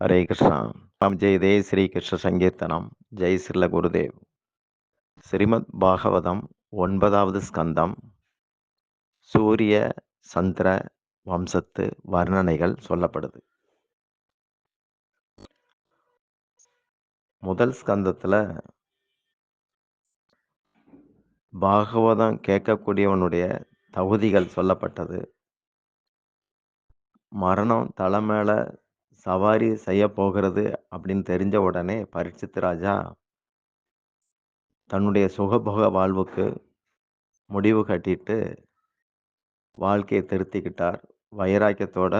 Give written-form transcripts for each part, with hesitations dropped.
హరే కృష్ణ. జై జై శ్రీకృష్ణ సంకీర్తనం. జై శ్రీల குருதேவ். ஸ்ரீமத் பாகவதம் 9வது ஸ்கந்தம். சூரிய சந்திர வம்சத்து வர்ணனைகள் சொல்லப்படுது. முதல் ஸ்கந்தத்துல பாகவதம் கேட்கக்கூடியவனுடைய தகுதிகள் சொல்லப்பட்டது. மரணம் தலை மேல சவாரி செய்ய போகிறது அப்படின்னு தெரிஞ்ச உடனே பரீட்சித் ராஜா தன்னுடைய சுகபோக வாழ்வுக்கு முடிவு கட்டிட்டு வாழ்க்கையை திருத்திக்கிட்டார். வைராக்கியத்தோட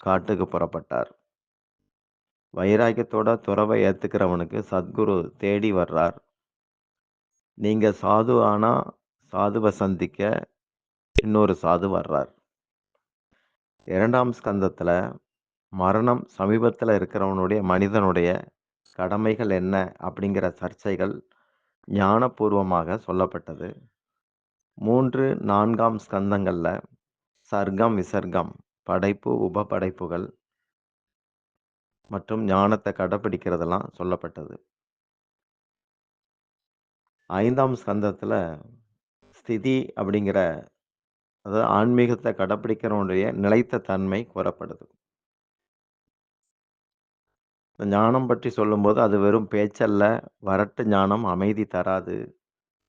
காட்டுக்கு புறப்பட்டார். வைராக்கியத்தோட துறவை ஏத்துக்கிறவனுக்கு சத்குரு தேடி வர்றார். நீங்க சாது ஆனா சாதுவை சந்திக்க இன்னொரு சாது வர்றார். 2ஆம் ஸ்கந்தத்துல மரணம் சமீபத்துல இருக்கிறவனுடைய மனிதனுடைய கடமைகள் என்ன அப்படிங்கிற சர்ச்சைகள் ஞானபூர்வமாக சொல்லப்பட்டது. 3, 4ஆம் ஸ்கந்தங்கள்ல சர்க்கம் விசர்க்கம் படைப்பு உபபடைப்புகள் மற்றும் ஞானத்தை கடைப்பிடிக்கிறதெல்லாம் சொல்லப்பட்டது. 5ஆம் ஸ்கந்தத்துல ஸ்திதி அப்படிங்கிற அதாவது ஆன்மீகத்தை கடைப்பிடிக்கிறவனுடைய நிலைத்த தன்மை கூறப்படுது. ஞானம் பற்றி சொல்லும்போது அது வெறும் பேச்சல்ல, வரட்டு ஞானம் அமைதி தராது,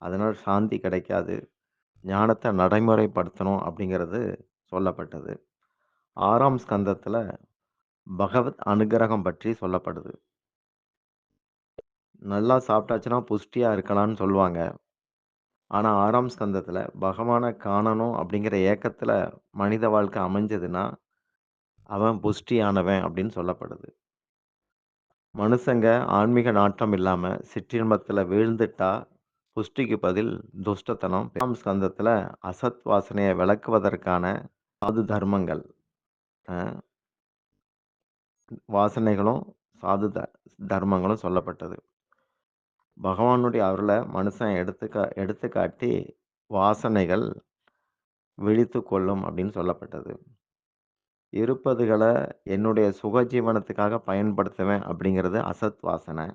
அதனால் சாந்தி கிடைக்காது, ஞானத்தை நடைமுறைப்படுத்தணும் அப்படிங்கிறது சொல்லப்பட்டது. 6ஆம் ஸ்கந்தத்துல பகவத் அனுகிரகம் பற்றி சொல்லப்படுது. நல்லா சாப்பிட்டாச்சுன்னா புஷ்டியா இருக்கலாம்னு சொல்லுவாங்க. ஆனா 6ஆம் ஸ்கந்தத்துல பகவானை காணணும் அப்படிங்கிற ஏக்கத்துல மனித வாழ்க்கை அமைஞ்சதுன்னா அவன் புஷ்டியானவன் அப்படின்னு சொல்லப்படுது. மனுஷங்க ஆன்மீக நாட்டம் இல்லாம சிற்றின்பத்துல வீழ்ந்துட்டா புஷ்டிக்கு பதில் துஷ்டத்தனம். 5ஆம் ஸ்கந்தத்துல அசத் வாசனையை விளக்குவதற்கான சாது தர்மங்கள் வாசனைகளும் சாது தர்மங்களும் சொல்லப்பட்டது. பகவானுடைய அருளை மனுஷன் எடுத்துக்காட்டி வாசனைகள் விழித்து கொள்ளும் அப்படின்னு சொல்லப்பட்டது. இருப்பதுகளை என்னுடைய சுகஜீவனத்துக்காக பயன்படுத்துவேன் அப்படிங்கிறது அசத் வாசனை.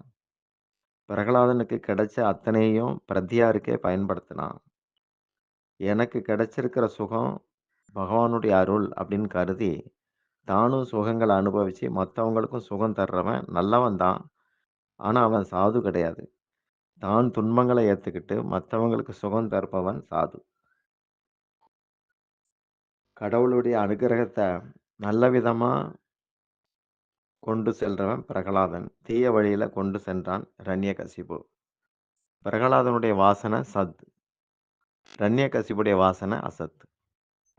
பிரகலாதனுக்கு கிடைச்ச அத்தனையும் பிரத்தியாருக்கே பயன்படுத்தினான். எனக்கு கிடைச்சிருக்கிற சுகம் பகவானுடைய அருள் அப்படின்னு கருதி தானும் சுகங்களை அனுபவிச்சு மற்றவங்களுக்கும் சுகம் தர்றவன் நல்லவன் தான். ஆனா அவன் சாது கிடையாது. தான் துன்பங்களை ஏத்துக்கிட்டு மற்றவங்களுக்கு சுகம் தருப்பவன் சாது. கடவுளுடைய அனுகிரகத்தை நல்ல விதமா கொண்டு செல்றவன் பிரகலாதன். தீய வழியில கொண்டு சென்றான் இரண்யகசிபு. பிரகலாதனுடைய வாசனை சத், இரண்யகசிபுடைய வாசனை அசத்.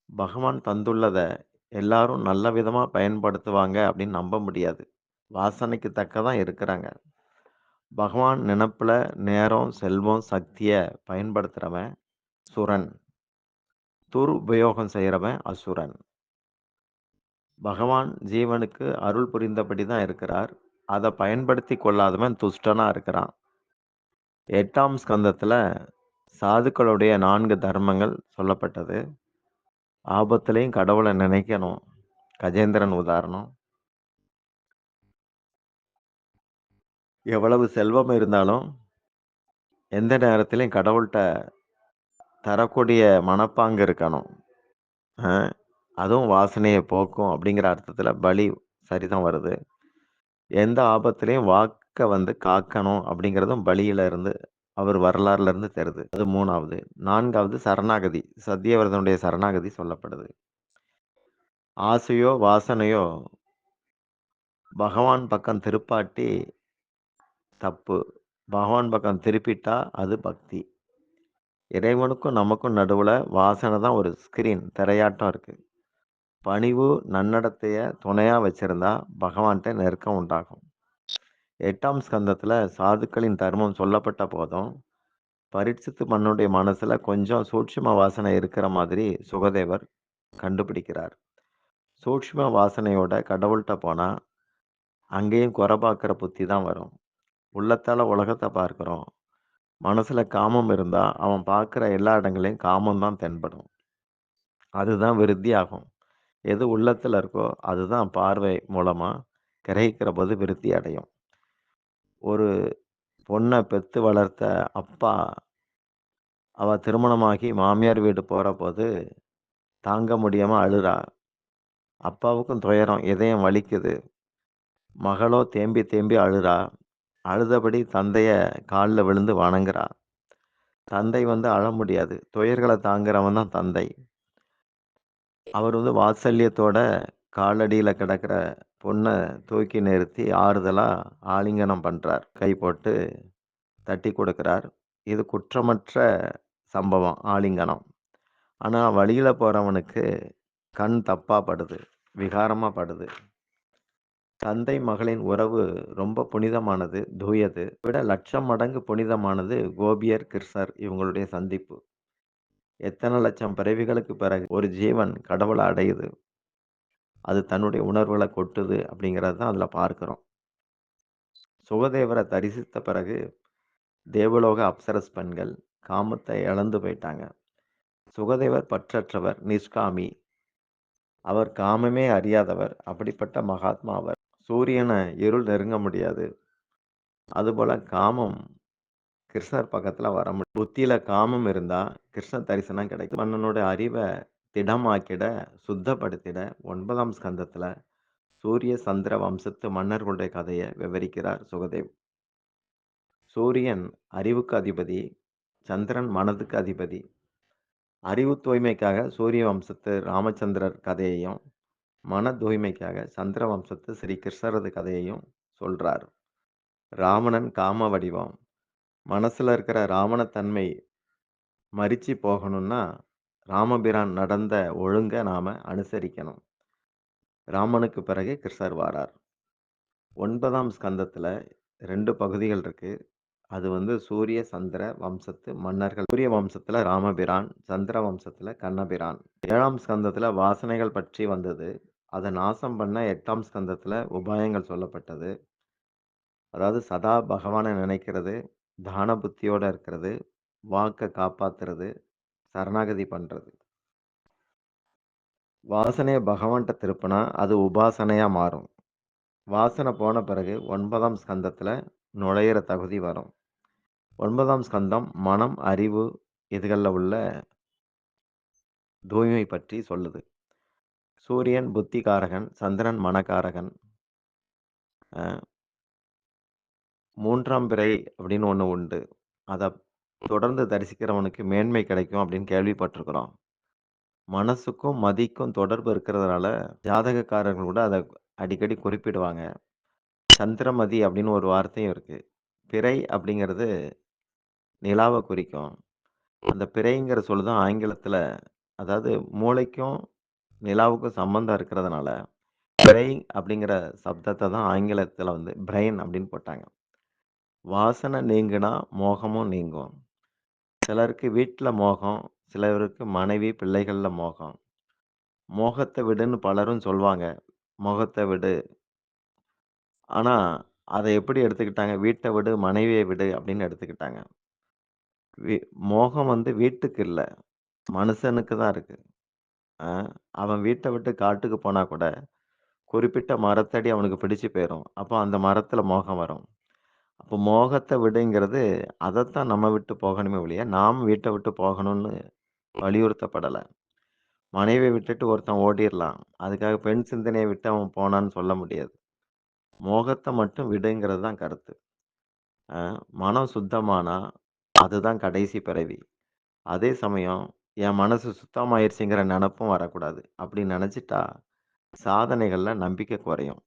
பகவான் தந்துள்ளதை எல்லாரும் நல்ல விதமா பயன்படுத்துவாங்க அப்படின்னு நம்ப முடியாது. வாசனைக்கு தக்கதான் இருக்கிறாங்க. பகவான் நினப்புல நேரம் செல்வம் சக்தியை பயன்படுத்துறவன் சுரன், துருபயோகம் செய்கிறவன் அசுரன். பகவான் ஜீவனுக்கு அருள் புரிந்தபடி தான் இருக்கிறார். அதை பயன்படுத்தி கொள்ளாதவன் துஷ்டனா இருக்கிறான். 8ஆம் ஸ்கந்தத்துல சாதுக்களுடைய 4 தர்மங்கள் சொல்லப்பட்டது. ஆபத்துலையும் கடவுளை நினைக்கணும். கஜேந்திரன் உதாரணம். எவ்வளவு செல்வம் இருந்தாலும் எந்த நேரத்திலையும் கடவுள்கிட்ட தரக்கூடிய மனப்பாங்கு இருக்கணும். அதுவும் வாசனையை போக்கும் அப்படிங்கிற அர்த்தத்தில் பலி சரிதான் வருது. எந்த ஆபத்துலையும் வாக்கை காக்கணும் அப்படிங்கிறதும் பலியில இருந்து அவர் வரலாறுல இருந்து தெரியுது. அது 3ஆவது. 4ஆவது சரணாகதி, சத்தியவரதனுடைய சரணாகதி சொல்லப்படுது. ஆசையோ வாசனையோ பகவான் பக்கம் திருப்பாட்டி தப்பு, பகவான் பக்கம் திருப்பிட்டா அது பக்தி. இறைவனுக்கும் நமக்கும் நடுவுல வாசனை தான் ஒரு ஸ்கிரீன், திரையாட்டம் இருக்கு. பணிவு நன்னடத்தைய துணையா வச்சிருந்தா பகவான்கிட்ட நெருக்கம் உண்டாகும். 8ஆம் ஸ்கந்தத்துல சாதுக்களின் தர்மம் சொல்லப்பட்ட போதும் பரீட்சித்து மன்னுடைய மனசுல கொஞ்சம் சூட்சும வாசனை இருக்கிற மாதிரி சுகதேவர் கண்டுபிடிக்கிறார். சூட்சும வாசனையோட கடவுள்கிட்ட போனா அங்கேயும் குறை பார்க்குற புத்தி தான் வரும். உள்ளத்தால உலகத்தை பார்க்கிறோம். மனசுல காமம் இருந்தா அவன் பார்க்குற எல்லா இடங்களையும் காமம் தான் தென்படும். அதுதான் விருத்தி ஆகும். எது உள்ளத்துல இருக்கோ அதுதான் பார்வை மூலமா கிரகிக்கிற போது விருத்தி அடையும். ஒரு பொண்ண பெத்து வளர்த்த அப்பா, அவ திருமணமாகி மாமியார் வீடு போறபோது தாங்க முடியாம அழுறா. அப்பாவுக்கும் துயரம், இதயம் வலிக்குது. மகளோ தேம்பி தேம்பி அழுறா. அழுதபடி தந்தைய கால்ல விழுந்து வணங்குறா. தந்தை வந்து அழ முடியாது. துயர்கள தாங்குறவன் தான் தந்தை. அவர் வந்து வாத்சல்யத்தோட காலடியில கிடக்கிற பொண்ண தூக்கி நிறுத்தி ஆறுதலா ஆலிங்கனம் பண்றார். கை போட்டு தட்டி கொடுக்கிறார். இது குற்றமற்ற சம்பவம், ஆலிங்கனம். ஆனா வழியில போறவனுக்கு கண் தப்பா படுது. விகாரமா படுது. தந்தை மகளின் உறவு ரொம்ப புனிதமானது, தூயது. விட லட்சம் மடங்கு புனிதமானது கோபியர், கிருஷ்ணர் இவங்களுடைய சந்திப்பு. எத்தனை லட்சம் பிறவிகளுக்கு பிறகு ஒரு ஜீவன் கடவுள அடையுது. அது தன்னுடைய உணர்வுகள கொட்டுது அப்படிங்கிறது தான் அதுல பார்க்கிறோம். சுகதேவர தரிசித்த பிறகு தேவலோக அப்சரஸ் பெண்கள் காமத்தை இழந்து போயிட்டாங்க. சுகதேவர் பற்றற்றவர், நிஷ்காமி. அவர் காமமே அறியாதவர். அப்படிப்பட்ட மகாத்மா அவர். சூரியன இருள் நெருங்க முடியாது. அதுபோல காமம் கிருஷ்ணர் பக்கத்துல வர முடியும். புத்தியில காமம் இருந்தா கிருஷ்ண தரிசனம் கிடைக்கும். மன்னனோட அறிவ திடமாக்கிட, சுத்தப்படுத்திட 9ஆம் ஸ்கந்தத்துல சூரிய சந்திர வம்சத்து மன்னர்களுடைய கதையை விவரிக்கிறார் சுகதேவ். சூரியன் அறிவுக்கு அதிபதி, சந்திரன் மனதுக்கு அதிபதி. அறிவு தூய்மைக்காக சூரிய வம்சத்து ராமச்சந்திரர் கதையையும், மன தூய்மைக்காக சந்திர வம்சத்து ஸ்ரீ கிருஷ்ணரது கதையையும் சொல்றார். ராவணன் காம வடிவம். மனசுல இருக்கிற ராவணத்தன்மை மரிச்சு போகணும்னா ராமபிரான் நடந்த ஒழுங்க நாம அனுசரிக்கணும். ராமனுக்கு பிறகு கிருஷ்ணர் வாரார். 9ஆம் ஸ்கந்தத்துல 2 பகுதிகள் இருக்கு. அது வந்து சூரிய சந்திர வம்சத்து மன்னர்கள். சூரிய வம்சத்துல ராமபிரான், சந்திர வம்சத்துல கண்ணபிரான். 7ஆம் ஸ்கந்தத்துல வாசனைகள் பற்றி வந்தது. அதை நாசம் பண்ண 8ஆம் ஸ்கந்தத்துல உபாயங்கள் சொல்லப்பட்டது. அதாவது சதா பகவானை நினைக்கிறது, தான புத்தியோட இருக்கிறது, வாக்க காப்பாத்துறது, சரணாகதி பண்றது. வாசனைய பகவான்கிட்ட திருப்பினா அது உபாசனையா மாறும். வாசனை போன பிறகு 9ஆம் ஸ்கந்தத்துல நுழையிற தகுதி வரும். 9ஆம் ஸ்கந்தம் மனம், அறிவு இதுகள்ல உள்ள தூய்மை பற்றி சொல்லுது. சூரியன் புத்திகாரகன், சந்திரன் மனகாரகன். அ 3ஆம் பிறை அப்படின்னு ஒண்ணு உண்டு. அத தொடர்ந்து தரிசிக்கிறவனுக்கு மேன்மை கிடைக்கும் அப்படின்னு கேள்விப்பட்டிருக்கிறோம். மனசுக்கும் மதிக்கும் தொடர்பு இருக்கிறதுனால ஜாதகக்காரர்கள் கூட அத அடிக்கடி குறிப்பிடுவாங்க. சந்திரமதி அப்படின்னு ஒரு வார்த்தையும் இருக்கு. பிறை அப்படிங்கிறது நிலாவ குறிக்கும். அந்த பிறைங்கிற சொல்லு தான் ஆங்கிலத்துல, அதாவது மூளைக்கும் நிலாவுக்கும் சம்பந்தம் இருக்கிறதுனால, பிறை அப்படிங்கிற சப்தத்த தான் ஆங்கிலத்துல வந்து பிரெயின் அப்படின்னு போட்டாங்க. வாசனை நீங்குனா மோகமும் நீங்கும். சிலருக்கு வீட்ல மோகம், சிலருக்கு மனைவி, பிள்ளைகள்ல மோகம். மோகத்த விடுன்னு பலரும் சொல்வாங்க. மோகத்த விடு. ஆனா, அத எப்படி எடுத்துக்கிட்டாங்க? வீட்ட விடு, மனைவிய விடு அப்படின்னு எடுத்துக்கிட்டாங்க. வி மோகம் வந்து வீட்டுக்கு இல்ல, மனுஷனுக்கு தான் இருக்கு. அ அவன் வீட்ட விட்டு காட்டுக்கு போனா கூட, குறிப்பிட்ட மரத்தடி அவனுக்கு பிடிச்சு போயிரும். அப்போ அந்த மரத்துல மோகம் வரும். அப்போ மோகத்த விடுங்கிறது, அதத்தான் நம்ம விட்டு போகணுமே ஒழிய, நாம் வீட்ட விட்டு போகணும்னு வலியுறுத்தப்படல. மனைவிய விட்டுட்டு ஒருத்தன் ஓடிரலாம். அதுக்காக பெண் சிந்தனைய விட்டு அவன் போனான்னு சொல்ல முடியாது. மோகத்த மட்டும் விடுங்கிறது தான் கருத்து. அ மனம் சுத்தமானா, அதுதான் கடைசி பிறவி. அதே சமயம், என் மனசு சுத்தமாயிருச்சுங்கிற நெனப்பும் வரக்கூடாது. அப்படி நெனச்சுட்டா, சாதனைகள்ல நம்பிக்கை குறையும்.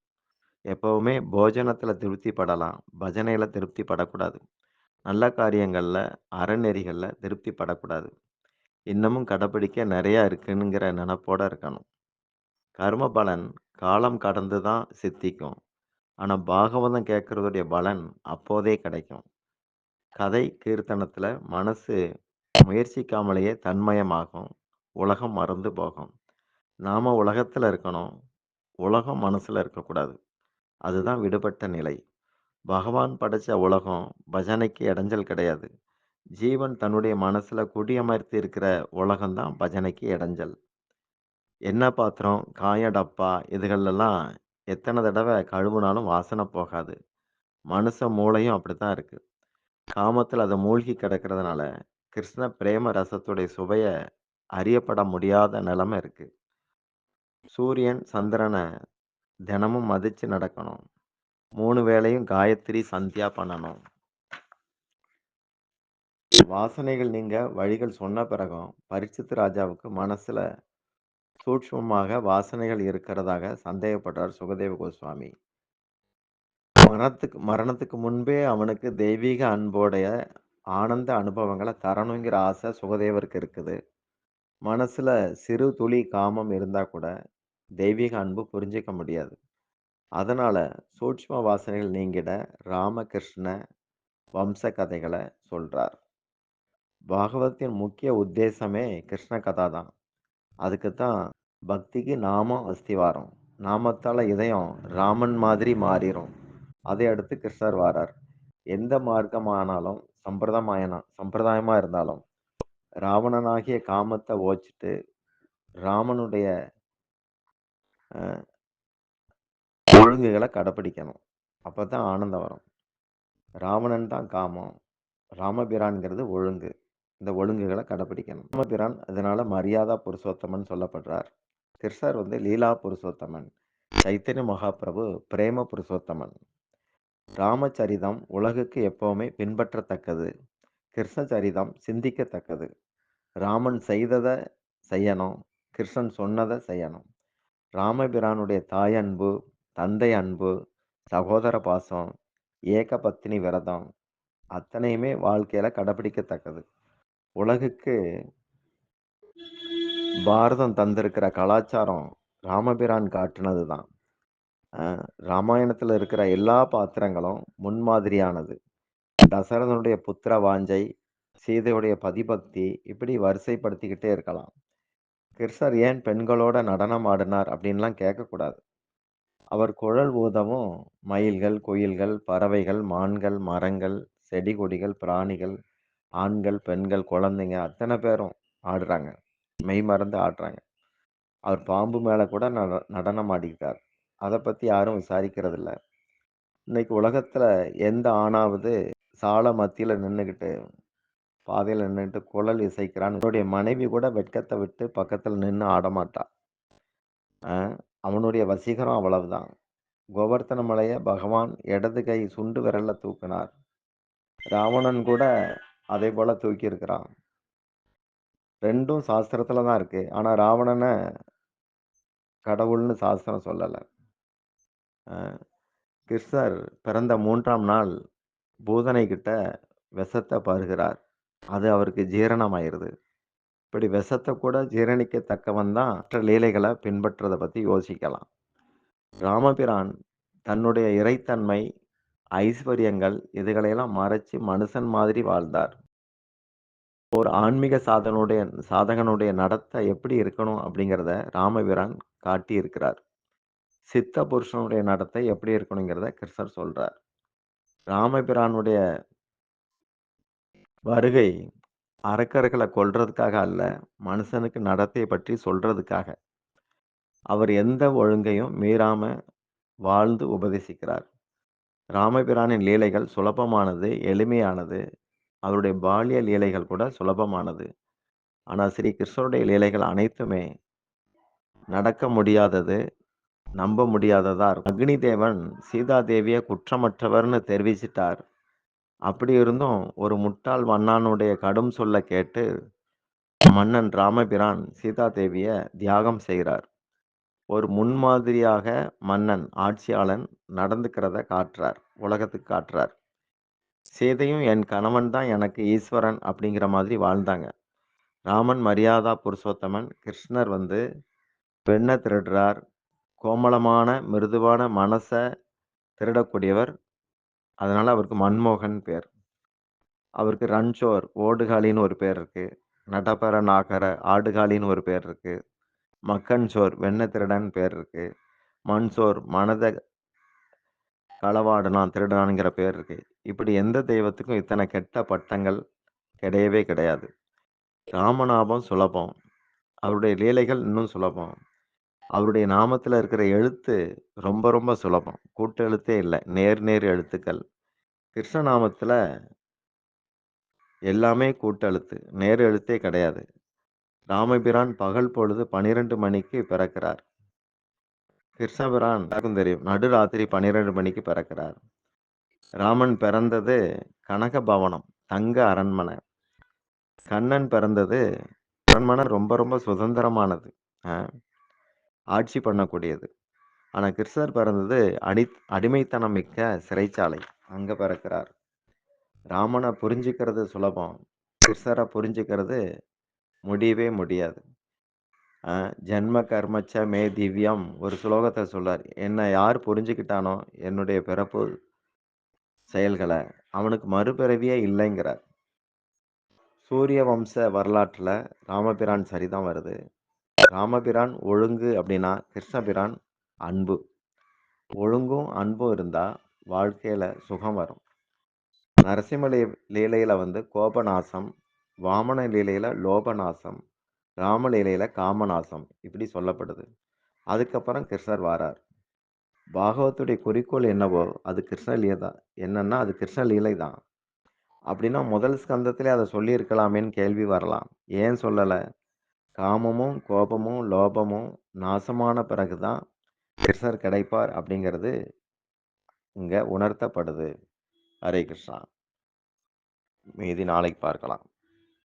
எப்பவுமே போஜனத்துல திருப்தி படலாம். பஜனையில திருப்தி படக்கூடாது. நல்ல காரியங்கள்ல, அறநெறிகள்ல திருப்தி படக்கூடாது. இன்னமும் கடைப்பிடிக்க நெறையா இருக்குங்கிற நெனப்போட இருக்கணும். கர்ம பலன் காலம் கடந்து தான் சித்திக்கும். ஆனா பாகவதம் கேட்கறதுடைய பலன் அப்போதே கிடைக்கும். கதை, கீர்த்தனத்துல மனசு முயற்சிக்காமலேயே தன்மயமாகும். உலகம் மறந்து போகும். நாம உலகத்துல இருக்கணும். உலகம் மனசுல இருக்கக்கூடாது. அதுதான் விடுபட்ட நிலை. பகவான் படைச்ச உலகம் பஜனைக்கு இடைஞ்சல் கிடையாது. ஜீவன் தன்னுடைய மனசுல குடியமர்த்தி இருக்கிற உலகம் தான் பஜனைக்கு இடைஞ்சல். எண்ணெய் பாத்திரம், காய டப்பா இதுகள்லாம் எத்தனை தடவை கழுவுனாலும் வாசனை போகாது. மனுஷ மூளையும் அப்படித்தான் இருக்கு. காமத்துல அது மூழ்கி கிடக்கிறதுனால, கிருஷ்ண பிரேம ரசத்துடைய சுவைய அறியப்பட முடியாத நிலைமை இருக்கு. சூரியன், சந்திரன தினமும் மதிச்சு நடக்கணும். 3 வேளையும் காயத்ரி, சந்தியா பண்ணணும். வாசனைகள் நீங்க வழிகள் சொன்ன பிறகும், பரீட்சித் ராஜாவுக்கு மனசுல சூட்சுமமாக வாசனைகள் இருக்கிறதாக சந்தேகப்பட்டார் சுகதேவ கோஸ்வாமி. மரணத்துக்கு முன்பே அவனுக்கு தெய்வீக அன்போடைய ஆனந்த அனுபவங்கள தரணுங்கிற ஆசை சுகதேவருக்கு இருக்குது. மனசுல சிறு துளி காமம் இருந்தா கூட, தெய்வீக அன்பு புரிஞ்சுக்க முடியாது. அதனால சூட்சும வாசனைகள் நீங்கிட ராமகிருஷ்ண வம்ச கதைகள சொல்றார். பாகவதத்தின் முக்கிய உத்தேசமே கிருஷ்ண கதா தான். அதுக்கு தான் பக்திக்கு நாமம் அஸ்திவாரம். நாமத்தால இதயம் ராமன் மாதிரி மாறிரும். அதை அடுத்து கிருஷ்ணர் வாரார். எந்த மார்க்கமானாலும் சம்பிரதாயமா இருந்தாலும், ராவணனாகிய காமத்த ஓச்சிட்டு, ராமனுடைய அ ஒழுங்குகள கடைப்பிடிக்கணும். அப்பதான் ஆனந்தம் வரும். ராவணன் தான் காமம். ராமபிரான்ங்கிறது ஒழுங்கு. இந்த ஒழுங்குகள கடைப்பிடிக்கணும். ராமபிரான் அதனால மரியாதா புருஷோத்தமன் சொல்லப்படுறார். கிருஷ்ணர் வந்து லீலா புருஷோத்தமன். சைத்தன்ய மகாபிரபு பிரேம புருஷோத்தமன். ராமச்சரிதம் உலகுக்கு எப்பவுமே பின்பற்றத்தக்கது. கிருஷ்ண சரிதம் சிந்திக்கத்தக்கது. ராமன் செய்தத செய்யணும். கிருஷ்ணன் சொன்னத செய்யணும். ராமபிரானுடைய தாய் அன்பு, தந்தை அன்பு, சகோதர பாசம், ஏக பத்தினி விரதம் அத்தனையுமே வாழ்க்கையில கடைபிடிக்கத்தக்கது. உலகுக்கு பாரதம் தந்திருக்கிற கலாச்சாரம் ராமபிரான் காட்டுனது தான். ராமாயணத்துல இருக்கிற எல்லா பாத்திரங்களும் முன்மாதிரியானது. தசரதனுடைய புத்திர வாஞ்சை, சீதையுடைய பதிபக்தி இப்படி வரிசைப்படுத்திக்கிட்டே இருக்கலாம். கிருஷ்ணர் ஏன் பெண்களோட நடனம் ஆடினார் அப்படின்லாம் கேட்கக்கூடாது. அவர் குழல் ஊதவும் மயில்கள், குயில்கள், பறவைகள், மான்கள், மரங்கள், செடி கொடிகள், பிராணிகள், ஆண்கள், பெண்கள், குழந்தைங்க அத்தனை பேரும் ஆடுறாங்க. மெய் மறந்து ஆடுறாங்க. அவர் பாம்பு மேல கூட நடனம் ஆடியிருக்கார். அத பத்தி யாரும் விசாரிக்கிறதில்ல. இன்னைக்கு உலகத்துல எந்த ஆணாவது சால மத்தியில நின்னுகிட்டு, பாதையில நின்னுட்டு குழல் இசைக்கிறான். அவனுடைய மனைவி கூட வெட்கத்த விட்டு பக்கத்துல நின்னு ஆடமாட்டா. அ அவனுடைய வசீகரம் அவ்வளவுதான். கோவர்த்தன மலைய பகவான் இடது கை சுண்டு விரல்ல தூக்குனார். ராவணன் கூட அதே போல தூக்கியிருக்கிறான். 2ம் சாஸ்திரத்துல தான் இருக்கு. ஆனா ராவணன கடவுள்னு சாஸ்திரம் சொல்லல. அ கிருஷ்ணர் பிறந்த 3ஆம் நாள் பூதனை கிட்ட விஷத்த பருகுறார். அது அவருக்கு ஜீரணமாயிருது. இப்படி விஷத்த கூட ஜீரணிக்கத்தக்கவன் தான் மற்ற லீலைகள பின்பற்றத பத்தி யோசிக்கலாம். ராமபிரான் தன்னுடைய இறைத்தன்மை, ஐஸ்வர்யங்கள் இதுகளையெல்லாம் மறைச்சு மனுஷன் மாதிரி வாழ்ந்தார். ஒரு ஆன்மீக சாதகனுடைய நடத்தை எப்படி இருக்கணும் அப்படிங்கிறத ராமபிரான் காட்டியிருக்கிறார். சித்த புருஷனுடைய நடத்தை எப்படி இருக்கணுங்கிறத கிருஷ்ணர் சொல்றார். ராமபிரானுடைய வருகை அரக்கர்கள கொல்றதுக்காக அல்ல, மனுஷனுக்கு நடத்தைய பற்றி சொல்றதுக்காக. அவர் எந்த ஒழுங்கையும் மீறாம வாழ்ந்து உபதேசிக்கிறார். ராமபிரானின் லீலைகள் சுலபமானது, எளிமையானது. அவருடைய பால்ய லீலைகள் கூட சுலபமானது. ஆனா ஸ்ரீ கிருஷ்ணருடைய லீலைகள் அனைத்துமே நடக்க முடியாதது, நம்ப முடியாததா இருக்கும். அக்னி தேவன் சீதா தேவிய குற்றமற்றவர்ன்னு தெரிவிச்சிட்டார். அப்படி இருந்தும் ஒரு முட்டாள் மன்னானுடைய கடும் சொல்ல கேட்டு மன்னன் ராமபிரான் சீதா தேவிய தியாகம் செய்கிறார். ஒரு முன்மாதிரியாக மன்னன், ஆட்சியாளன் நடந்துக்கிறத காட்டுறார். உலகத்துக்கு காட்டுறார். சீதையும் என் கணவன் தான் எனக்கு ஈஸ்வரன் அப்படிங்கிற மாதிரி வாழ்ந்தாங்க. ராமன் மரியாதா புருஷோத்தமன். கிருஷ்ணர் வந்து பெண்ண திருடுறார். கோமளமான, மிருதுவான மனச திருடக்கூடியவர். அதனால அவருக்கு மன்மோகன் பேர். அவருக்கு ரன்சோர், ஓடுகாலின்னு ஒரு பேர் இருக்கு. நடபர நாகர, ஆடுகாலின்னு ஒரு பேர் இருக்கு. மக்கன் சோர், வெண்ணெய் திருடன் பேர் இருக்கு. மன்சோர், மனத களவாடுனான், திருடனான்ங்கிற பேர் இருக்கு. இப்படி எந்த தெய்வத்துக்கும் இத்தனை கெட்ட பட்டங்கள் கிடையவே கிடையாது. ராமநாமம் சுலபம். அவருடைய லீலைகள் இன்னும் சுலபம். அவருடைய நாமத்துல இருக்கிற எழுத்து ரொம்ப ரொம்ப சுலபம். கூட்டெழுத்தே இல்ல. நேர் நேர் எழுத்துக்கள். கிருஷ்ண நாமத்துல எல்லாமே கூட்டெழுத்து. நேர் எழுத்தே கிடையாது. ராமபிரான் பகல் பொழுது 12 மணிக்கு பிறக்கிறார். கிருஷ்ணபிரான் எல்லாருக்கும் தெரியும். நடுராத்திரி 12 மணிக்கு பிறக்கிறார். ராமன் பிறந்தது கனக பவனம், தங்க அரண்மனை. கண்ணன் பிறந்தது அரண்மனை ரொம்ப ரொம்ப சுதந்திரமானது. அ ஆட்சி பண்ணக்கூடியது. ஆனா கிருஷ்ணர் பிறந்தது அடிமைத்தனம் மிக்க சிறைச்சாலை. அங்க பிறக்கிறார். ராமன புரிஞ்சுக்கிறது சுலபம். கிருஷ்ணர புரிஞ்சுக்கிறது முடியவே முடியாது. ஜென்ம கர்மச்ச மே திவ்யம் ஒரு ஸ்லோகத்த சொல்றார். என்ன யார் புரிஞ்சுக்கிட்டானோ, என்னுடைய பிறப்பு செயல்கள, அவனுக்கு மறுபிறவியே இல்லைங்கிறார். சூரிய வம்ச வரலாற்றுல ராமபிரான் சரிதான் வருது. ராமபிரான் ஒழுங்கு அப்படின்னா, கிருஷ்ணபிரான் அன்பு. ஒழுங்கும், அன்பும் இருந்தா வாழ்க்கையில சுகம் வரும். நரசிம்ம லீலையில வந்து கோபநாசம், வாமன லீலையில லோபநாசம், ராம லீலையில காமநாசம் இப்படி சொல்லப்படுது. அதுக்கப்புறம் கிருஷ்ணர் வாரார். பாகவத்துடைய குறிக்கோள் என்னவோ அது கிருஷ்ண லீலை தான். என்னன்னா அது கிருஷ்ண லீலை தான். அப்படின்னா முதல் ஸ்கந்தத்திலே அத சொல்லியிருக்கலாமேன்னு கேள்வி வரலாம். ஏன் சொல்லல? காமமும், கோபமும், லோபமும் நாசமான பிறகு தான் கிருஷ்ணர் கிடைப்பார் அப்படிங்கிறது இங்க உணர்த்தப்படுது. ஹரே கிருஷ்ணா. மீதி நாளைக்கு பார்க்கலாம்.